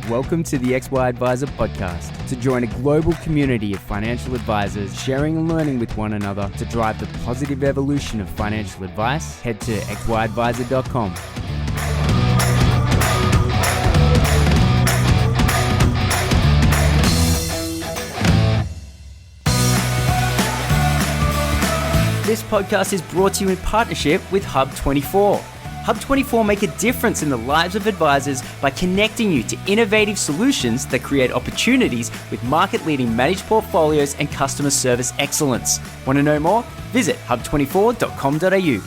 Welcome to the XY Advisor podcast. To join a global community of financial advisors sharing and learning with one another to drive the positive evolution of financial advice, head to xyadvisor.com. This podcast is brought to you in partnership with Hub24. Hub24 make a difference in the lives of advisors by connecting you to innovative solutions that create opportunities with market-leading managed portfolios and customer service excellence. Want to know more? Visit hub24.com.au.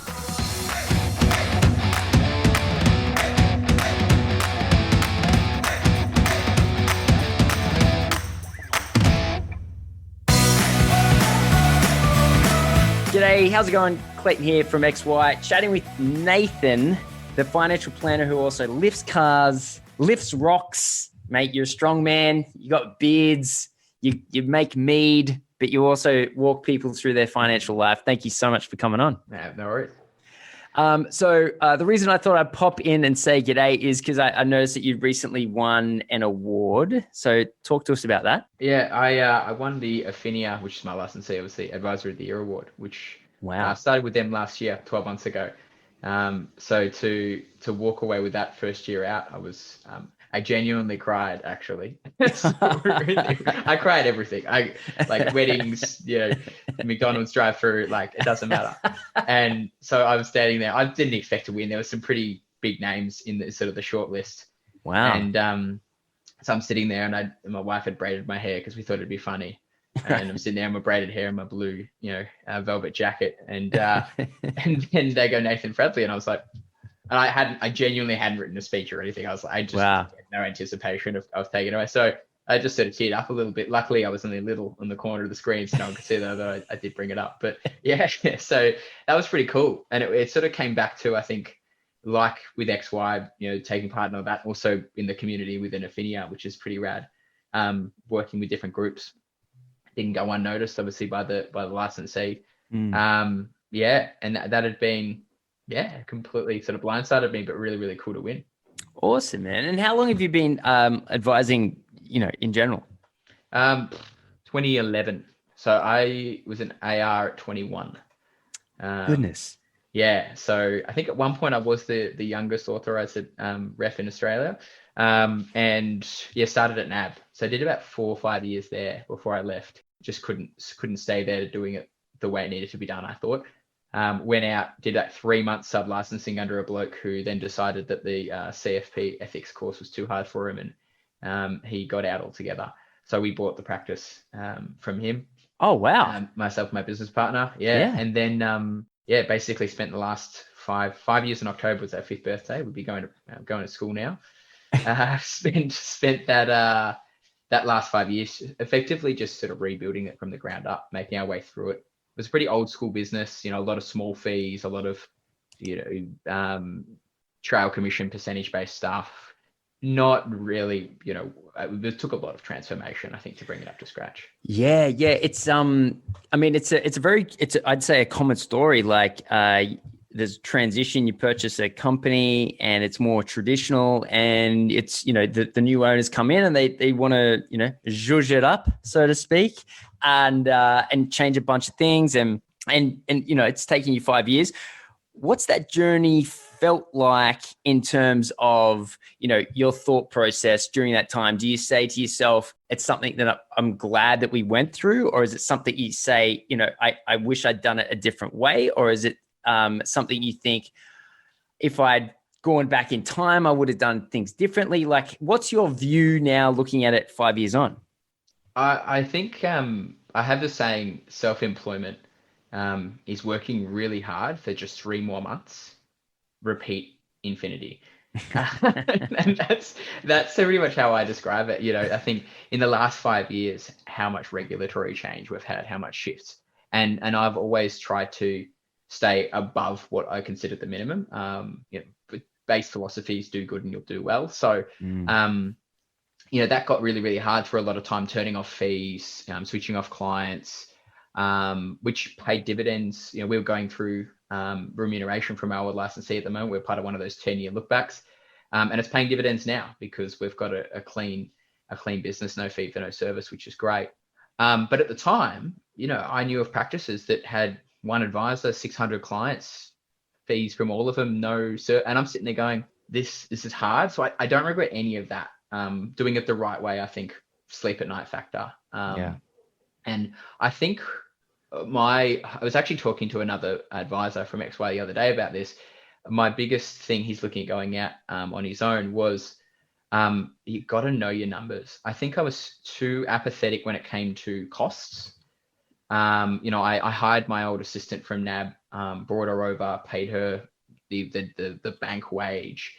G'day, how's it going? Clayton here from XY, chatting with Nathan, the financial planner who also lifts cars, lifts rocks. Mate, you're a strong man. You got beards. You make mead, but you also walk people through their financial life. Thank you so much for coming on. No worries. The reason I thought I'd pop in and say g'day is because I noticed that you recently won an award. So talk to us about that. Yeah, I won the Affinia, which is my licensee, obviously, Advisor of the Year award, which I started with them last year, 12 months ago. So to walk away with that first year out, I genuinely cried, actually. I cried everything. I like weddings, McDonald's drive-through, like it doesn't matter. And so I was standing there. I didn't expect to win. There were some pretty big names in the sort of the short list. Wow. And so I'm sitting there, and my wife had braided my hair because we thought it'd be funny. And I'm sitting there in my braided hair and my blue, velvet jacket, and then they go Nathan Fradley, and I was like, and I genuinely hadn't written a speech or anything. I was like, I just had no anticipation of taking it away. So I just sort of teared up a little bit. Luckily, I was only a little on the corner of the screen, so no one could see that, although I did bring it up. But yeah, so that was pretty cool. And it sort of came back to, I think, like with XY, taking part in that, also in the community within Affinia, which is pretty rad. Working with different groups. Didn't go unnoticed, obviously, by the licensee. And that had been, completely sort of blindsided me, but really, really cool to win. Awesome, man. And how long have you been advising, in general? 2011. So I was an AR at 21. Goodness. Yeah. So I think at one point I was the youngest authorized ref in Australia. Started at NAB. So I did about 4 or 5 years there before I left. Just couldn't stay there doing it the way it needed to be done, I thought. Went out, did that 3 months sub-licensing under a bloke who then decided that the CFP ethics course was too hard for him, and he got out altogether. So we bought the practice from him. Oh, wow. Myself and my business partner. Yeah. And then, basically spent the last 5 years in October was our 5th birthday. We'd be going to school now. Spent that last 5 years effectively just sort of rebuilding it from the ground up, making our way through it. It was a pretty old school business, a lot of small fees, a lot of, trail commission percentage based stuff. Not really, it took a lot of transformation, I think, to bring it up to scratch. Yeah. It's, I'd say a common story. Like, there's transition, you purchase a company and it's more traditional, and it's, the new owners come in and they want to, zhuzh it up, so to speak, and change a bunch of things. And it's taking you 5 years. What's that journey felt like in terms of, your thought process during that time? Do you say to yourself, it's something that I'm glad that we went through? Or is it something you say, I wish I'd done it a different way? Or is it something you think, if I'd gone back in time, I would have done things differently? Like, what's your view now looking at it 5 years on? I think I have the saying, self-employment is working really hard for just 3 more months, repeat infinity. And that's pretty much how I describe it. I think in the last 5 years, how much regulatory change we've had, how much shifts. And I've always tried to stay above what I consider the minimum. But base philosophies, do good and you'll do well. So, that got really, really hard for a lot of time, turning off fees, switching off clients, which paid dividends. We were going through remuneration from our licensee at the moment. We're part of one of those 10-year lookbacks. And it's paying dividends now because we've got a clean business, no fee for no service, which is great. But at the time, I knew of practices that had one advisor, 600 clients, fees from all of them, and I'm sitting there going, this is hard. So I don't regret any of that. Doing it the right way, I think, sleep at night factor. And I think I was actually talking to another advisor from XY the other day about this. My biggest thing he's looking at going out on his own was you got to know your numbers. I think I was too apathetic when it came to costs. I hired my old assistant from NAB, brought her over, paid her the bank wage,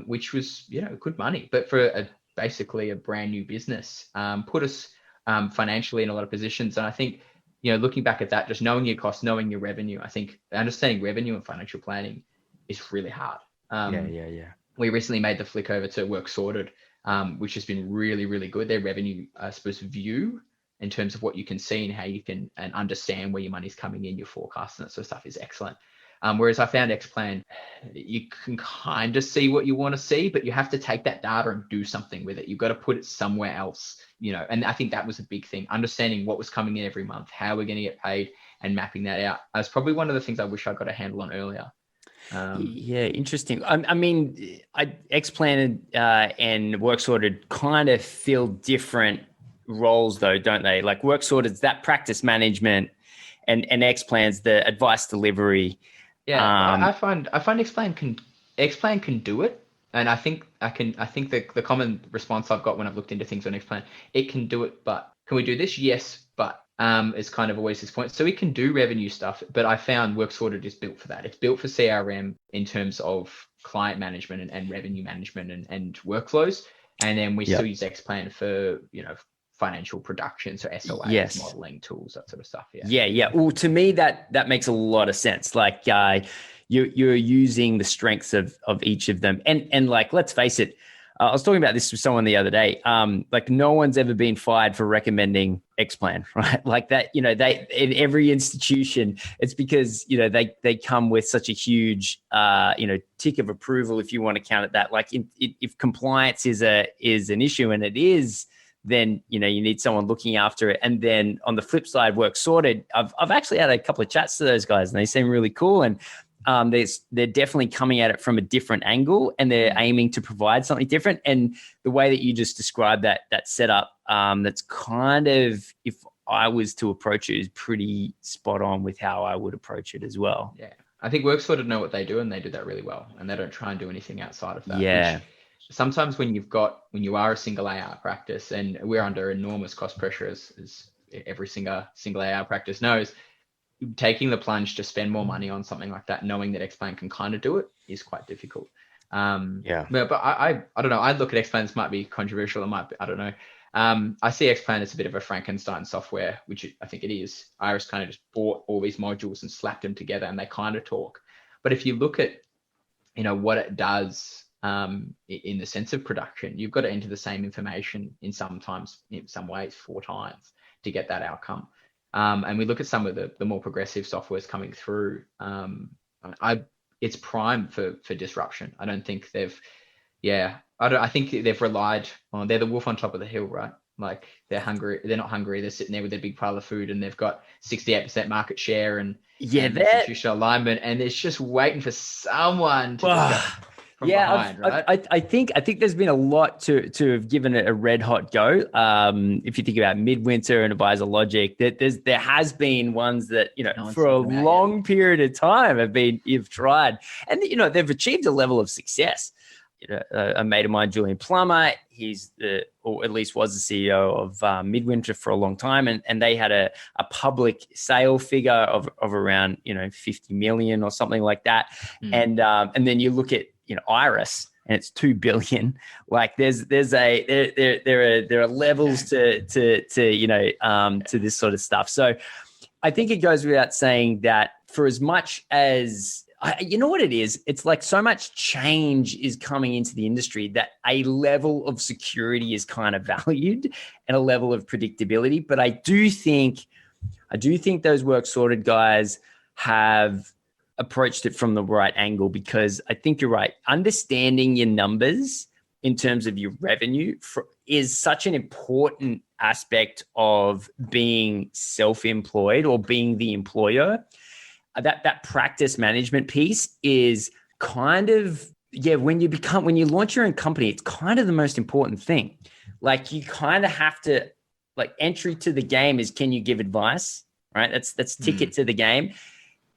which was good money, but for basically a brand new business, put us financially in a lot of positions. And I think looking back at that, just knowing your costs, knowing your revenue, I think understanding revenue and financial planning is really hard. We recently made the flick over to Work Sorted, which has been really, really good. Their revenue, I suppose, view in terms of what you can see and how you can and understand where your money's coming in, your forecast and that sort of stuff is excellent. Whereas I found Xplan, you can kind of see what you want to see, but you have to take that data and do something with it. You've got to put it somewhere else, and I think that was a big thing, understanding what was coming in every month, how we're going to get paid and mapping that out. That's probably one of the things I wish I got a handle on earlier. Interesting. I mean, Xplan and Work Sorted kind of fill different roles though, don't they? Like Work Sorted's that practice management and Xplan's the advice delivery. I find Xplan can do it. And I think the common response I've got when I've looked into things on Xplan, it can do it, but can we do this? Yes, but it's kind of always this point. So it can do revenue stuff, but I found Work Sorted is built for that. It's built for CRM in terms of client management and revenue management and workflows. And then we still use Xplan for, financial production, so SOAs, modeling tools, that sort of stuff. Yeah. Well, to me, that makes a lot of sense. Like you're using the strengths of each of them. And like, let's face it, I was talking about this with someone the other day. Like no one's ever been fired for recommending Xplan, right? Like that, they in every institution, it's because, they come with such a huge, tick of approval, if you want to count it that. Like if compliance is an issue, and it is, then, you need someone looking after it. And then on the flip side, Work Sorted, I've actually had a couple of chats to those guys and they seem really cool. And they're definitely coming at it from a different angle and they're aiming to provide something different. And the way that you just described that setup, that's kind of, if I was to approach it, is pretty spot on with how I would approach it as well. Yeah. I think Work Sorted know what they do and they do that really well. And they don't try and do anything outside of that. Yeah. Sometimes when you are a single AR practice, and we're under enormous cost pressure as every single AR practice knows, taking the plunge to spend more money on something like that, knowing that Xplan can kind of do it, is quite difficult. But I don't know. I look at Xplan, this might be controversial. It might be, I don't know. I see Xplan as a bit of a Frankenstein software, which I think it is. Iris kind of just bought all these modules and slapped them together and they kind of talk. But if you look at, what it does, in the sense of production, you've got to enter the same information in some ways 4 times to get that outcome. And we look at some of the more progressive softwares coming through. It's prime for disruption. I don't think I think they've relied on, they're the wolf on top of the hill, right? Like they're hungry. They're not hungry. They're sitting there with their big pile of food and they've got 68% market share and institutional alignment. And it's just waiting for someone to behind, right? I think there's been a lot to have given it a red hot go. If you think about Midwinter and Advisor Logic, there has been ones that for a long period of time you've tried, and they've achieved a level of success. A mate of mine, Julian Plummer, or at least was the CEO of Midwinter for a long time, and they had a public sale figure of around 50 million or something like that, and then you look at Iris, and it's 2 billion. Like there are levels to this sort of stuff. So I think it goes without saying that for as much as you know what it is, it's like so much change is coming into the industry that a level of security is kind of valued and a level of predictability. But I do think those Work Sorted guys have approached it from the right angle, because I think you're right. Understanding your numbers in terms of your revenue is such an important aspect of being self-employed or being the employer. That practice management piece is kind of, when you launch your own company, it's kind of the most important thing. Like, you kind of have to, like, entry to the game is, can you give advice, right? That's ticket to the game.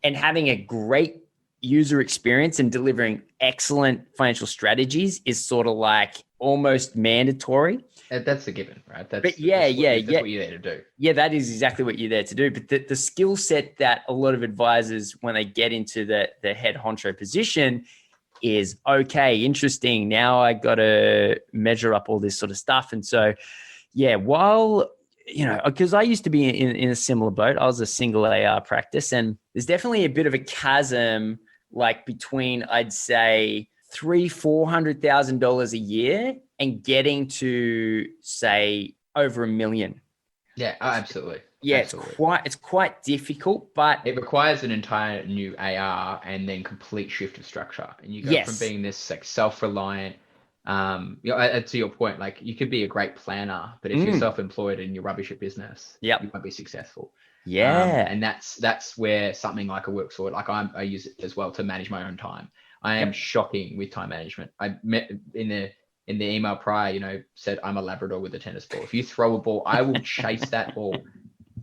And having a great user experience and delivering excellent financial strategies is sort of like almost mandatory. That's a given, right? That's what you're there to do. Yeah, that is exactly what you're there to do. But the skill set that a lot of advisors, when they get into the head honcho position, is, okay, interesting. Now I got to measure up all this sort of stuff. And so, while, because I used to be in a similar boat, I was a single AR practice, and there's definitely a bit of a chasm, like between, I'd say, $300,000-$400,000 a year and getting to, say, over $1 million. Yeah, absolutely. Yeah, absolutely. It's quite difficult, but it requires an entire new AR and then complete shift of structure. And you go from being this like self-reliant, to your point, like, you could be a great planner, but if you're self-employed and you're rubbish at business, you won't be successful. And that's where something like a workflow, like I use it as well to manage my own time. I am shocking with time management. I met in the email prior, said I'm a Labrador with a tennis ball. If you throw a ball, I will chase that ball.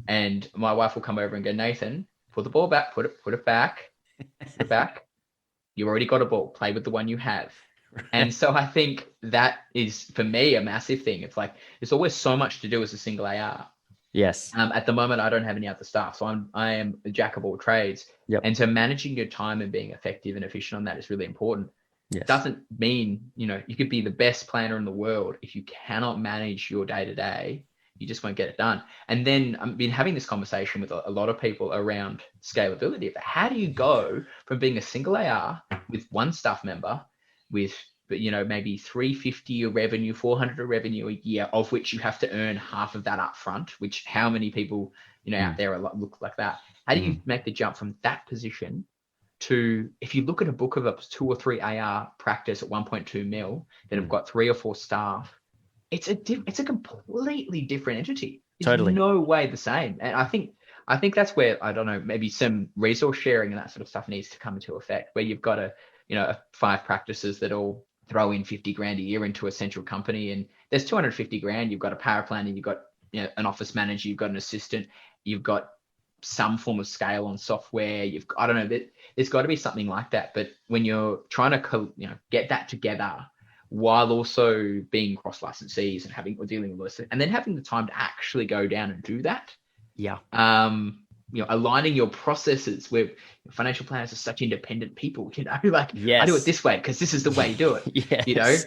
And my wife will come over and go, Nathan, put the ball back, put it back, You already got a ball, play with the one you have. And so I think that is, for me, a massive thing. It's like, there's always so much to do as a single AR. Yes. At the moment, I don't have any other staff, so I am a jack of all trades. Yep. And so managing your time and being effective and efficient on that is really important. Yes. It doesn't mean, you could be the best planner in the world. If you cannot manage your day-to-day, you just won't get it done. And then I've been having this conversation with a lot of people around scalability. But how do you go from being a single AR with one staff member with, maybe 350 of revenue, 400 of revenue a year, of which you have to earn half of that up front, which how many people, out there look like that? How do you make the jump from that position to, if you look at a book of a 2 or 3 AR practice at 1.2 mil, that have got 3 or 4 staff, it's a completely different entity. It's totally no way the same. And I think that's where, I don't know, maybe some resource sharing and that sort of stuff needs to come into effect, where you've got 5 practices that all throw in 50 grand a year into a central company, and there's 250 grand. You've got a power planner, you've got an office manager, you've got an assistant, you've got some form of scale on software. I don't know, there's got to be something like that. But when you're trying to get that together, while also being cross licensees and dealing with this, and then having the time to actually go down and do that. Yeah. Aligning your processes, where financial planners are such independent people, like, yes, I do it this way because this is the way you do it. Yes.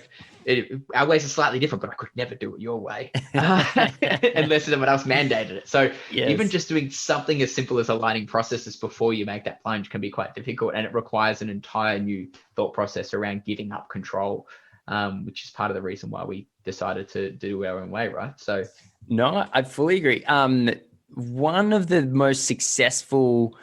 Our ways are slightly different, but I could never do it your way unless someone else mandated it. So even just doing something as simple as aligning processes before you make that plunge can be quite difficult, and it requires an entire new thought process around giving up control. Which is part of the reason why we decided to do our own way, right? So, no, I fully agree. One of the most successful,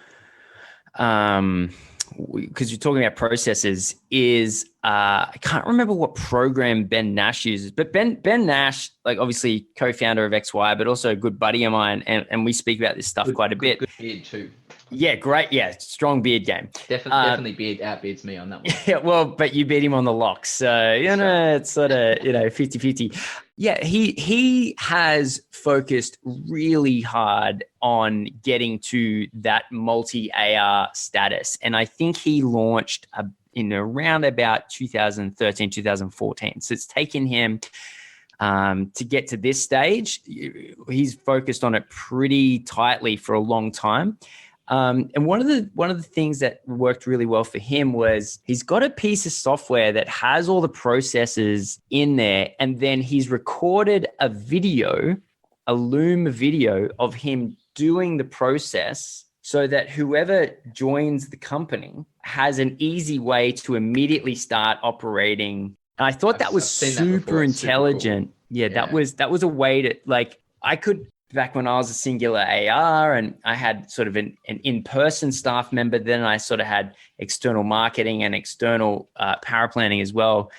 because you're talking about processes, is I can't remember what program Ben Nash uses, but Ben Nash, like, obviously co-founder of XY, but also a good buddy of mine, and we speak about this stuff quite a bit. Good beard too. Yeah, great. Yeah, strong beard game. Definitely beard outbeards me on that one. Yeah, well, but you beat him on the locks. So, it's sort of, 50-50. Yeah, he has focused really hard on getting to that multi-AR status. And I think he launched in around about 2013, 2014. So it's taken him to get to this stage. He's focused on it pretty tightly for a long time. And one of the things that worked really well for him was he's got a piece of software that has all the processes in there, and then he's recorded a Loom video of him doing the process, so that whoever joins the company has an easy way to immediately start operating. And I thought that was super intelligent. Super cool. Yeah, that was a way to, like, I could back when I was a singular AR and I had sort of an in-person staff member, then I sort of had external marketing and external power planning as well.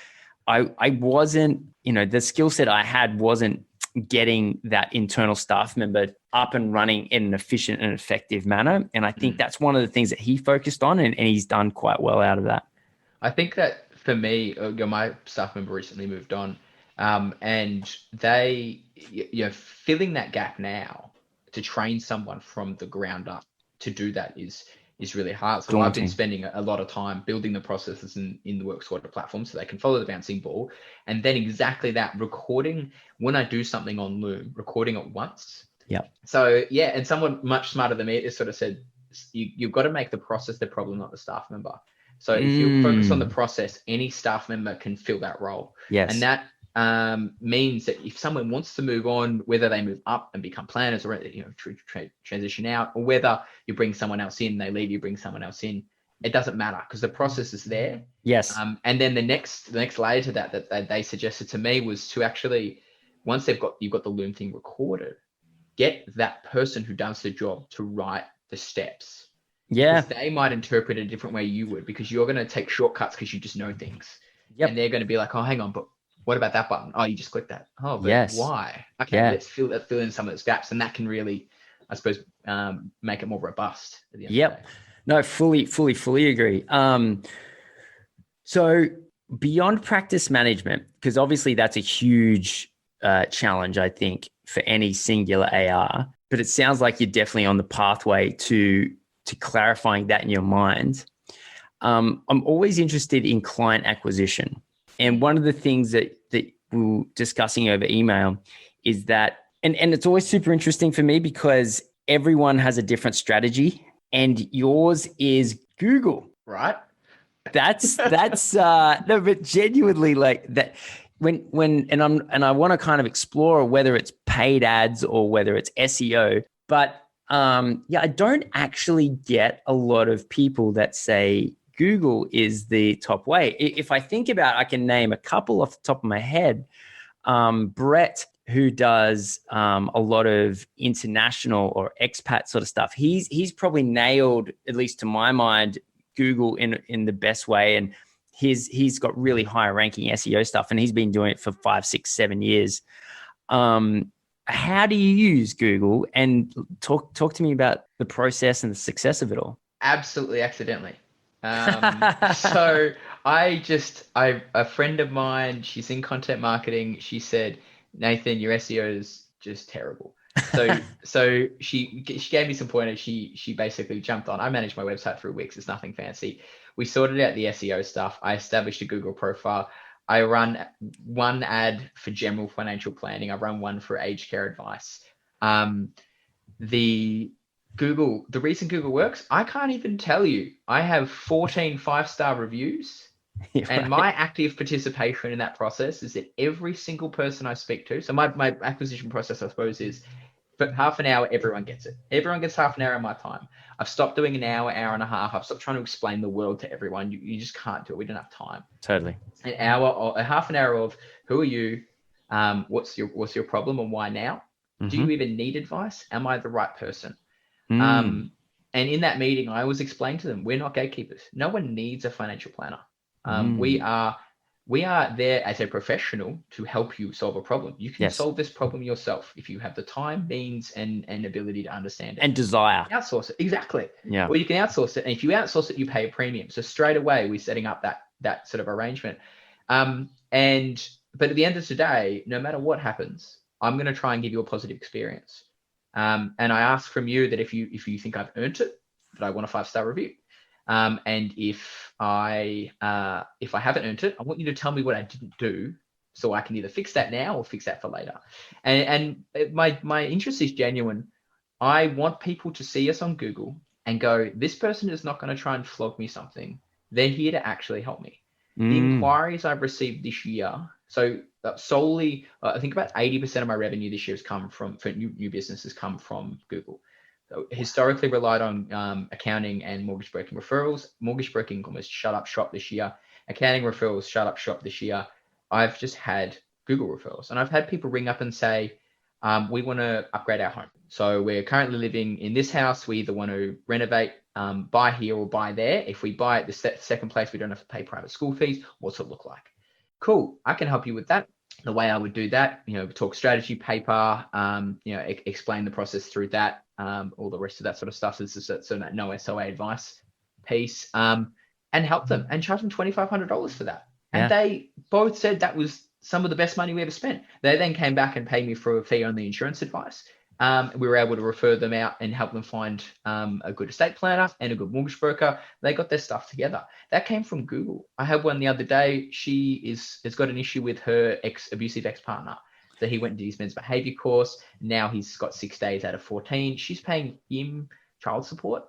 I wasn't, the skill set I had wasn't getting that internal staff member up and running in an efficient and effective manner. And I think that's one of the things that he focused on, and he's done quite well out of that. I think that for me, my staff member recently moved on, and they, filling that gap now to train someone from the ground up to do that is really hard. So I've been spending a lot of time building the processes in the WorkSquad platform so they can follow the bouncing ball. And then exactly that, recording when I do something on Loom, recording it once. Yeah. So yeah, and someone much smarter than me just sort of said, you've got to make the process the problem, not the staff member. So if you focus on the process, any staff member can fill that role. Yes. And that means that if someone wants to move on, whether they move up and become planners or transition out, or whether you bring someone else in, they leave, you bring someone else in, it doesn't matter because the process is there. Yes. And then the next layer to that they suggested to me was to actually, once you've got the Loom thing recorded, get that person who does the job to write the steps. Yeah. Because they might interpret it a different way you would, because you're going to take shortcuts because you just know things. Yep. And they're going to be like, oh, hang on, but what about that button? Oh, you just click that. Oh, but yes. Why? Okay, let's fill in some of those gaps. And that can really, I suppose, make it more robust at the end of the day. No, fully agree. So beyond practice management, because obviously that's a huge challenge, I think, for any singular AR, but it sounds like you're definitely on the pathway to clarifying that in your mind. I'm always interested in client acquisition. And one of the things that we were discussing over email is that, and it's always super interesting for me because everyone has a different strategy and yours is Google. Right. That's no, but genuinely like that. And I want to kind of explore whether it's paid ads or whether it's SEO, but I don't actually get a lot of people that say Google is the top way. If I think about it, I can name a couple off the top of my head. Brett, who does a lot of international or expat sort of stuff, he's probably nailed, at least to my mind, Google in the best way. And he's got really high ranking SEO stuff, and he's been doing it for 5, 6, 7 years. How do you use Google? And talk to me about the process and the success of it all. Absolutely accidentally. So a friend of mine, she's in content marketing. She said, Nathan, your SEO is just terrible. So she gave me some pointers. She basically jumped on. I managed my website for weeks. It's nothing fancy. We sorted out the SEO stuff. I established a Google profile. I run one ad for general financial planning. I run one for aged care advice. The reason Google works, I can't even tell you. I have 14 5-star reviews. Right. And my active participation in that process is that every single person I speak to, so my acquisition process, I suppose, is for half an hour, everyone gets it. Everyone gets half an hour of my time. I've stopped doing an hour and a half. I've stopped trying to explain the world to everyone. You just can't do it. We don't have time. Totally. A half an hour of who are you? What's your problem and why now? Mm-hmm. Do you even need advice? Am I the right person? And in that meeting, I always explain to them, we're not gatekeepers. No one needs a financial planner. We are there as a professional to help you solve a problem. You can solve this problem yourself if you have the time, means, and ability to understand it. And desire. Outsource it. Exactly. Yeah. Or you can outsource it. And if you outsource it, you pay a premium. So straight away, we're setting up that sort of arrangement. But at the end of the day, no matter what happens, I'm going to try and give you a positive experience. And I ask from you that if you think I've earned it, that I want a 5-star review. And if I haven't earned it, I want you to tell me what I didn't do so I can either fix that now or fix that for later. And my interest is genuine. I want people to see us on Google and go, this person is not going to try and flog me something. They're here to actually help me. The inquiries I've received this year, so solely, I think about 80% of my revenue this year has come for new businesses come from Google. So historically relied on accounting and mortgage broking referrals. Mortgage broking almost shut up shop this year. Accounting referrals shut up shop this year. I've just had Google referrals, and I've had people ring up and say, we want to upgrade our home. So we're currently living in this house. We either want to renovate, buy here or buy there. If we buy at the second place, we don't have to pay private school fees. What's it look like? Cool. I can help you with that. The way I would do that, talk strategy paper, explain the process through that, all the rest of that sort of stuff. This is sort of that no SOA advice piece, and help them and charge them $2,500 for that. And they both said that was some of the best money we ever spent. They then came back and paid me for a fee on the insurance advice. We were able to refer them out and help them find a good estate planner and a good mortgage broker. They got their stuff together. That came from Google. I had one the other day. She has got an issue with her abusive ex-partner. So he went and did his men's behavior course. Now he's got 6 days out of 14. She's paying him child support.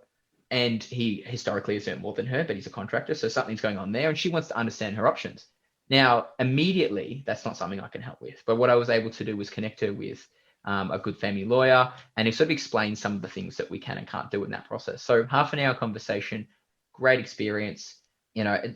And he historically has earned more than her, but he's a contractor. So something's going on there. And she wants to understand her options. Now, immediately, that's not something I can help with. But what I was able to do was connect her with a good family lawyer, and he sort of explained some of the things that we can and can't do in that process. So half an hour conversation, great experience.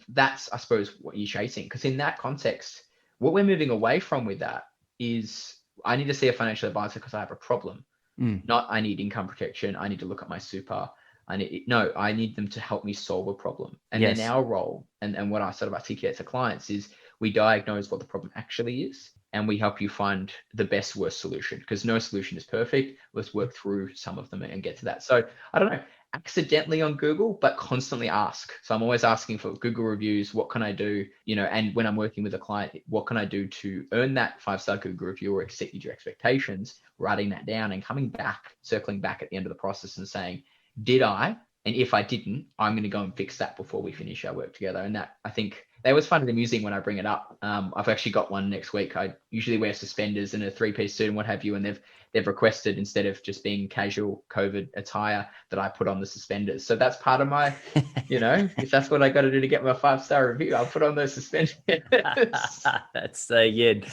That's, I suppose, what you're chasing. Because in that context, what we're moving away from with that is I need to see a financial advisor because I have a problem. Not I need income protection. I need to look at my super. I need them to help me solve a problem. And then our role and what I sort of articulate to clients is we diagnose what the problem actually is, and we help you find the best worst solution, because no solution is perfect. Let's work through some of them and get to that. So I don't know, accidentally on Google, but constantly ask. So I'm always asking for Google reviews. What can I do? And when I'm working with a client, what can I do to earn that 5-star Google review or exceed your expectations? Writing that down and coming back, circling back at the end of the process and saying, did I? And if I didn't, I'm going to go and fix that before we finish our work together. And that, I think, they always find it amusing when I bring it up. I've actually got one next week. I usually wear suspenders and a 3-piece suit and what have you. And they've requested, instead of just being casual COVID attire, that I put on the suspenders. So that's part of my, if that's what I got to do to get my 5-star review, I'll put on those suspenders. That's so good.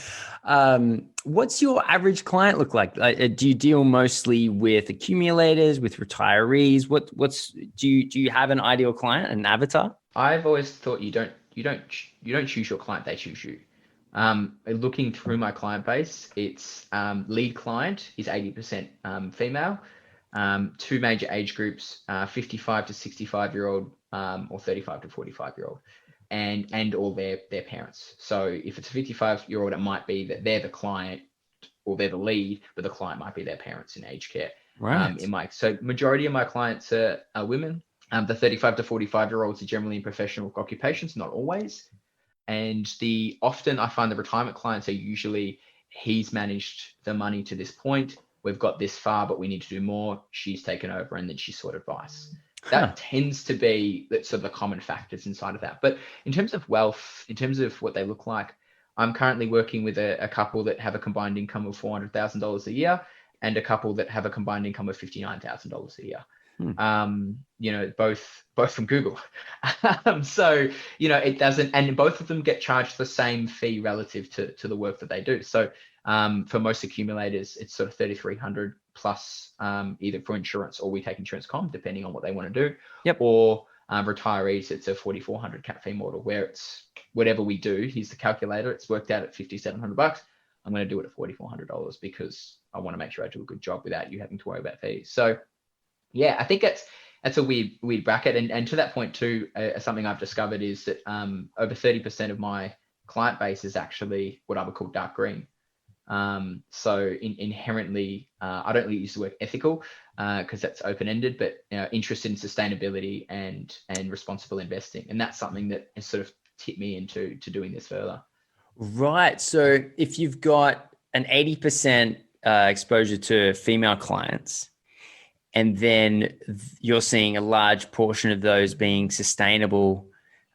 What's your average client look like? Do you deal mostly with accumulators, with retirees? Do you have an ideal client, an avatar? I've always thought you don't choose your client, they choose you. Looking through my client base, it's lead client is 80% female, 2 major age groups, 55 to 65-year-old or 35 to 45-year-old, and all their parents. So if it's a 55-year-old, it might be that they're the client or they're the lead, but the client might be their parents in aged care. Right. So majority of my clients are women. The 35 to 45-year-olds are generally in professional occupations, not always. And often I find the retirement clients are usually, he's managed the money to this point. We've got this far, but we need to do more. She's taken over, and then she sought advice. That tends to be sort of the common factors inside of that. But in terms of wealth, in terms of what they look like, I'm currently working with a couple that have a combined income of $400,000 a year and a couple that have a combined income of $59,000 a year. Both from Google. So, it doesn't, and both of them get charged the same fee relative to the work that they do. So for most accumulators, it's sort of $3,300 plus either for insurance, or we take insurance depending on what they want to do. Or retirees, it's a $4,400 cap fee model where it's whatever we do. Here's the calculator. It's worked out at $5,700. I'm going to do it at $4,400 because I want to make sure I do a good job without you having to worry about fees. So yeah, I think that's a weird bracket. And to that point too, something I've discovered is that over 30% of my client base is actually what I would call dark green. So inherently, I don't really use the word ethical because that's open-ended, but interested in sustainability and responsible investing. And that's something that has sort of tipped me into doing this further. Right. So if you've got an 80% exposure to female clients, and then you're seeing a large portion of those being sustainable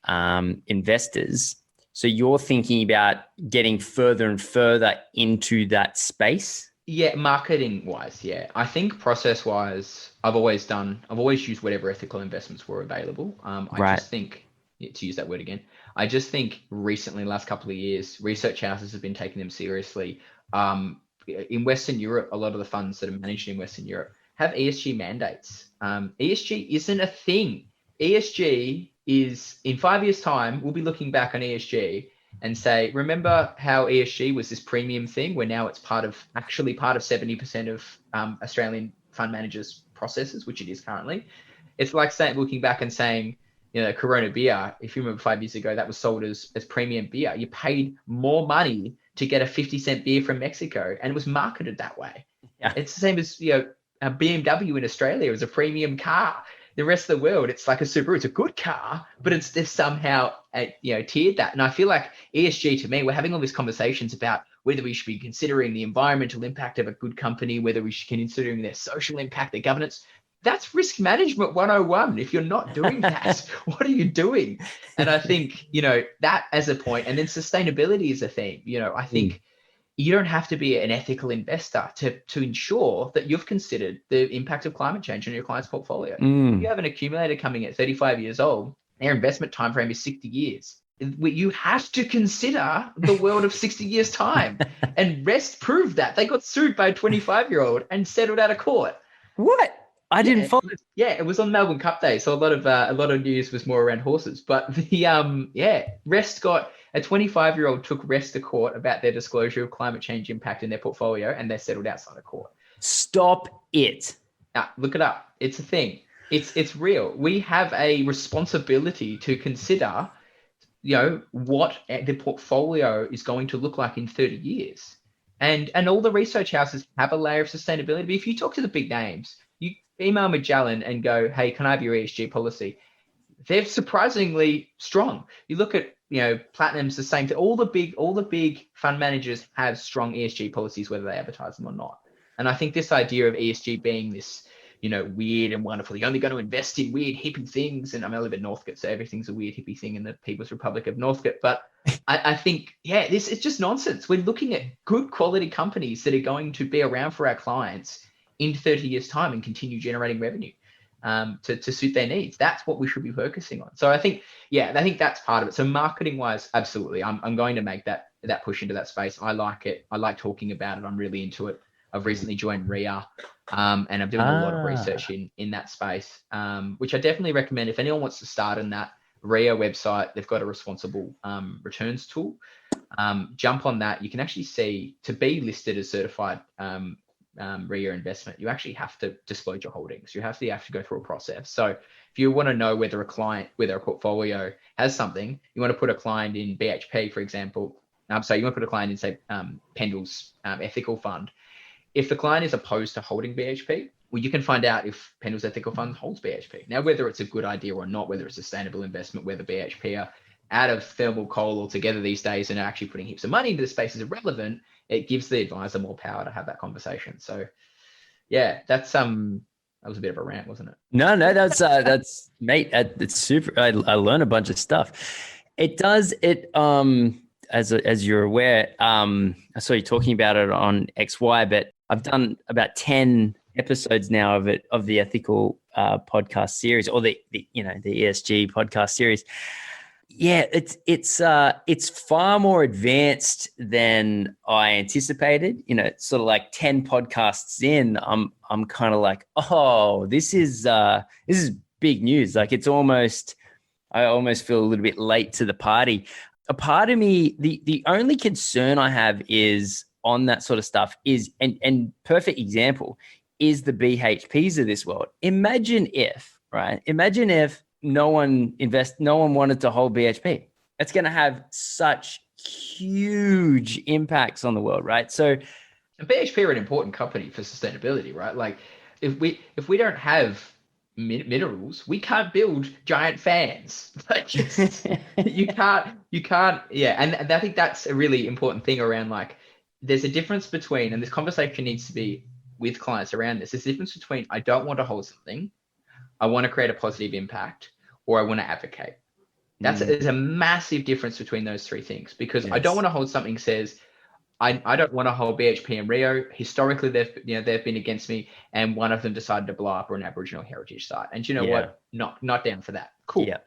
investors, so you're thinking about getting further and further into that space? Yeah, marketing wise, yeah. I think process wise, I've always used whatever ethical investments were available. I just think, to use that word again, I just think recently, last couple of years, research houses have been taking them seriously. In Western Europe, a lot of the funds that are managed in Western Europe have ESG mandates. ESG isn't a thing. ESG is, in 5 years' time, we'll be looking back on ESG and say, remember how ESG was this premium thing where now it's part of 70% of Australian fund managers' processes, which it is currently. It's like looking back and saying, Corona beer, if you remember 5 years ago, that was sold as premium beer. You paid more money to get a 50-cent beer from Mexico, and it was marketed that way. Yeah. It's the same as, a BMW in Australia is a premium car. The rest of the world, it's like a Subaru. It's a good car, but they've somehow, tiered that. And I feel like ESG, to me, we're having all these conversations about whether we should be considering the environmental impact of a good company, whether we should be considering their social impact, their governance. That's risk management 101. If you're not doing that, what are you doing? And I think, that as a point, and then sustainability is a theme. I think you don't have to be an ethical investor to ensure that you've considered the impact of climate change on your client's portfolio. If you have an accumulator coming at 35 years old, their investment time frame is 60 years. You have to consider the world of 60 years time. And Rest proved that. They got sued by a 25-year-old and settled out of court. What? I didn't follow. Yeah, it was on Melbourne Cup Day, so a lot of news was more around horses. But Rest got a 25-year-old took Rest to court about their disclosure of climate change impact in their portfolio, and they settled outside of court. Stop it! Look it up. It's a thing. It's real. We have a responsibility to consider, what the portfolio is going to look like in 30 years, and all the research houses have a layer of sustainability. But if you talk to the big names, you email Magellan and go, hey, can I have your ESG policy? They're surprisingly strong. You look at, Platinum's the same thing. All the big fund managers have strong ESG policies, whether they advertise them or not. And I think this idea of ESG being this, weird and wonderful, you're only going to invest in weird hippie things. And I live in Northcote, so everything's a weird hippie thing in the People's Republic of Northcote. But I think, it's just nonsense. We're looking at good quality companies that are going to be around for our clients in 30 years time and continue generating revenue to suit their needs. That's what we should be focusing on. So I think that's part of it. So marketing wise, absolutely. I'm going to make that push into that space. I like it. I like talking about it. I'm really into it. I've recently joined RIA and I'm doing a lot of research in that space, which I definitely recommend if anyone wants to start in that. RIA website, they've got a responsible returns tool. Jump on that. You can actually see, to be listed as certified RIA investment, you actually have to disclose your holdings. You have to go through a process. So if you want to know whether a portfolio has something, you want to put a client in BHP, for example. So you want to put a client in, say, Pendle's ethical fund. If the client is opposed to holding BHP, well, you can find out if Pendle's ethical fund holds BHP. Now, whether it's a good idea or not, whether it's a sustainable investment, whether BHP are out of thermal coal altogether these days and are actually putting heaps of money into the space is irrelevant. It gives the advisor more power to have that conversation. So that's that was a bit of a rant, wasn't it? No, that's mate, it's super. I learned a bunch of stuff. It does it as you're aware, I saw you talking about it on XY, but I've done about 10 episodes now of the ethical podcast series, or the ESG podcast series. Yeah, it's far more advanced than I anticipated. Sort of like 10 podcasts in, I'm kind of like, oh, this is big news. Like I almost feel a little bit late to the party. A part of me, the only concern I have is on that sort of stuff is, and perfect example is the BHPs of this world. Imagine if no one wanted to hold BHP. It's going to have such huge impacts on the world, right? So BHP are an important company for sustainability, right? Like if we don't have minerals, we can't build giant fans. Like you can't. Yeah. And I think that's a really important thing around, like, there's a difference between, and this conversation needs to be with clients around this, there's a difference between I don't want to hold something, I want to create a positive impact, or I want to advocate. There's a massive difference between those three things, because I don't want to hold something says, I don't want to hold BHP and Rio. Historically, they've been against me, and one of them decided to blow up an Aboriginal heritage site. And you know what? Not down for that. Cool. Yeah.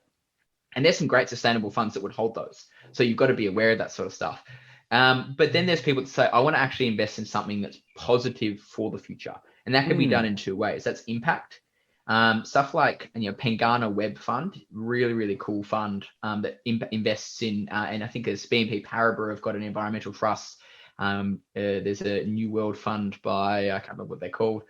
And there's some great sustainable funds that would hold those. So you've got to be aware of that sort of stuff. But then there's people that say, I want to actually invest in something that's positive for the future. And that can be done in two ways. That's impact. Stuff like, Pengana Web Fund, really, really cool fund that invests in, and I think as BNP Paribas have got an environmental trust. There's a New World Fund by, I can't remember what they're called.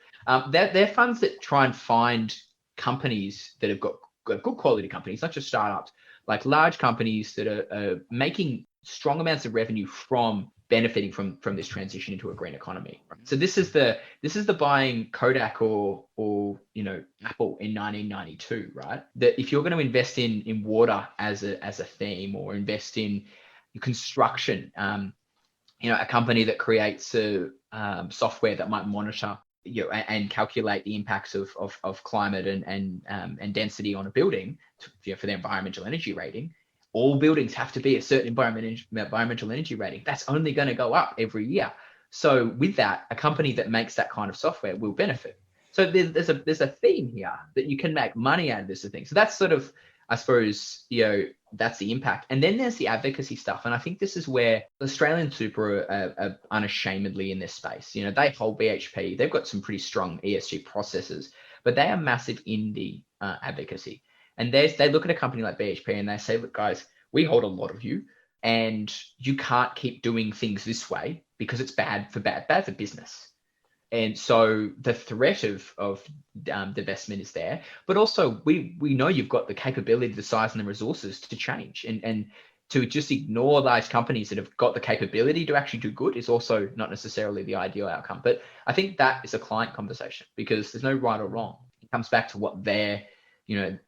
They're funds that try and find companies that have got good quality companies, not just startups, like large companies that are making strong amounts of revenue from benefiting from this transition into a green economy. So this is the buying Kodak or Apple in 1992, right? That if you're going to invest in water as a theme, or invest in construction, a company that creates a software that might monitor and calculate the impacts of climate and density on a building for the environmental energy rating. All buildings have to be a certain environmental energy rating. That's only going to go up every year. So with that, a company that makes that kind of software will benefit. So there's a theme here that you can make money out of this thing. So that's sort of, I suppose, that's the impact. And then there's the advocacy stuff. And I think this is where Australian Super are unashamedly in this space. They hold BHP. They've got some pretty strong ESG processes, but they are massive in the advocacy. And they look at a company like BHP and they say, look, guys, we hold a lot of you, and you can't keep doing things this way because it's bad for business. And so the threat of divestment is there, but also we know you've got the capability, the size, and the resources to change, and to just ignore large companies that have got the capability to actually do good is also not necessarily the ideal outcome. But I think that is a client conversation, because there's no right or wrong. It comes back to what their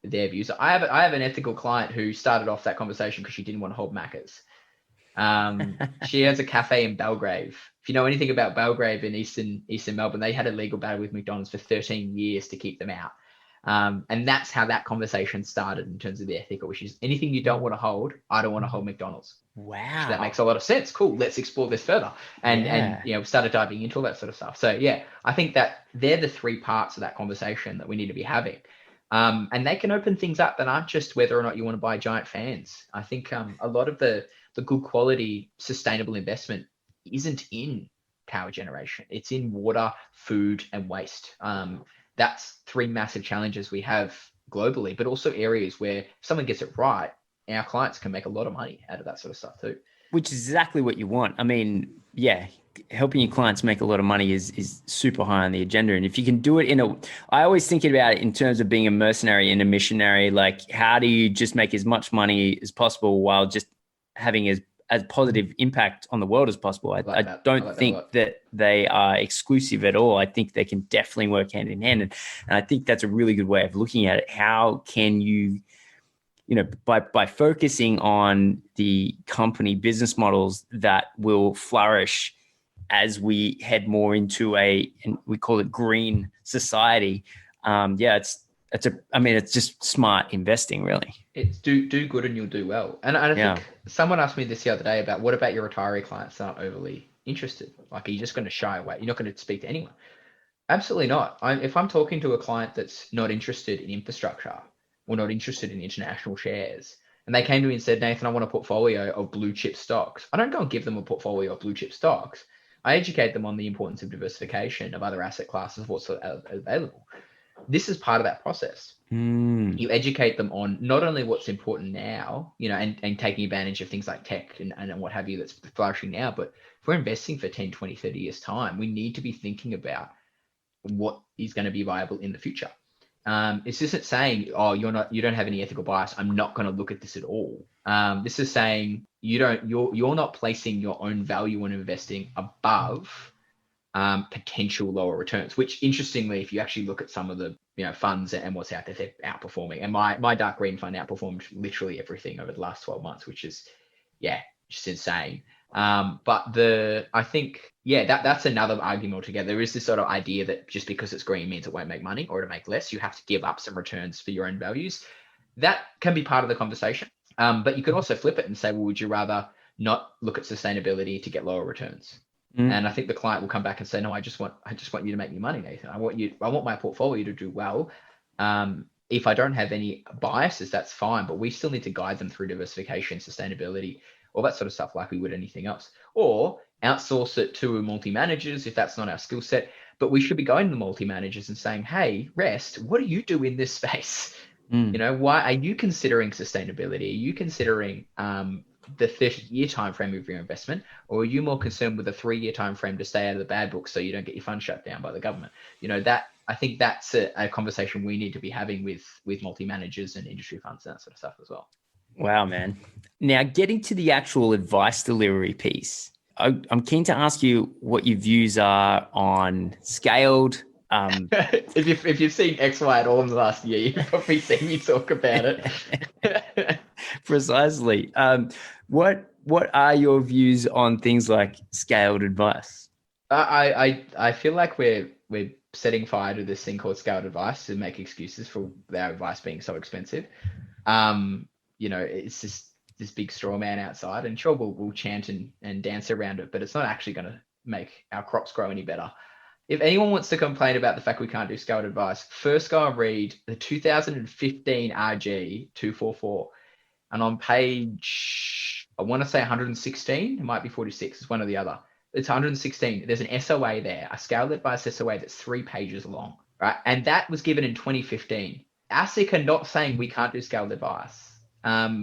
views. I have an ethical client who started off that conversation because she didn't want to hold Maccas. She has a cafe in Belgrave. If you know anything about Belgrave in eastern Melbourne, they had a legal battle with McDonald's for 13 years to keep them out. And that's how that conversation started in terms of the ethical, which is anything you don't want to hold, I don't want to hold McDonald's. Wow. So that makes a lot of sense. Cool. Let's explore this further. And we started diving into all that sort of stuff. So yeah, I think that they're the three parts of that conversation that we need to be having. And they can open things up that aren't just whether or not you want to buy giant fans. I think a lot of the good quality sustainable investment isn't in power generation. It's in water, food, and waste. That's three massive challenges we have globally, but also areas where if someone gets it right, our clients can make a lot of money out of that sort of stuff too. Which is exactly what you want. I mean, yeah, helping your clients make a lot of money is super high on the agenda. And if you can do it I always think about it in terms of being a mercenary and a missionary, like how do you just make as much money as possible while just having as positive impact on the world as possible. I don't think that they are exclusive at all. I think they can definitely work hand in hand. And I think that's a really good way of looking at it. How can you, by focusing on the company business models that will flourish as we head more into and we call it green society. It's just smart investing, really. It's do good and you'll do well. And I think someone asked me this the other day about what about your retiree clients that aren't overly interested? Like, are you just going to shy away? You're not going to speak to anyone? Absolutely not. If I'm talking to a client that's not interested in infrastructure or not interested in international shares, and they came to me and said, Nathan, I want a portfolio of blue chip stocks, I don't go and give them a portfolio of blue chip stocks. I educate them on the importance of diversification of other asset classes, what's available. This is part of that process. You educate them on not only what's important now, and taking advantage of things like tech and what have you that's flourishing now, but if we're investing for 10, 20, 30 years time, we need to be thinking about what is going to be viable in the future. It's isn't saying, oh, you don't have any ethical bias, I'm not going to look at this at all. This is saying you're not placing your own value in investing above potential lower returns, which interestingly, if you actually look at some of the funds and what's out there, they're outperforming. And my dark green fund outperformed literally everything over the last 12 months, which is just insane. But I think that's another argument altogether. There is this sort of idea that just because it's green means it won't make money, or to make less, you have to give up some returns for your own values. That can be part of the conversation. But you could also flip it and say, well, would you rather not look at sustainability to get lower returns? And I think the client will come back and say, no, I just want you to make me money, Nathan. I want my portfolio to do well. If I don't have any biases, that's fine, but we still need to guide them through diversification, sustainability, all that sort of stuff, like we would anything else, or outsource it to multi-managers if that's not our skill set. But we should be going to the multi-managers and saying, hey, Rest, what do you do in this space? Why are you considering sustainability? Are you considering the 30-year time frame of your investment, or are you more concerned with a 3-year time frame to stay out of the bad books so you don't get your fund shut down by the government? That I think that's a conversation we need to be having with multi-managers and industry funds and that sort of stuff as well. Wow, man. Now, getting to the actual advice delivery piece, I'm keen to ask you what your views are on scaled. If you've seen XY at all in the last year, you've probably seen me talk about it. Precisely. What are your views on things like scaled advice? I feel like we're setting fire to this thing called scaled advice to make excuses for our advice being so expensive. It's just this big straw man outside, and sure, we'll chant and dance around it, but it's not actually going to make our crops grow any better. If anyone wants to complain about the fact we can't do scaled advice, first go and read the 2015 RG 244. And on page, I want to say 116, it might be 46, it's one or the other. It's 116. There's an SOA there, a scaled advice SOA that's 3 pages long, right? And that was given in 2015. ASIC are not saying we can't do scaled advice.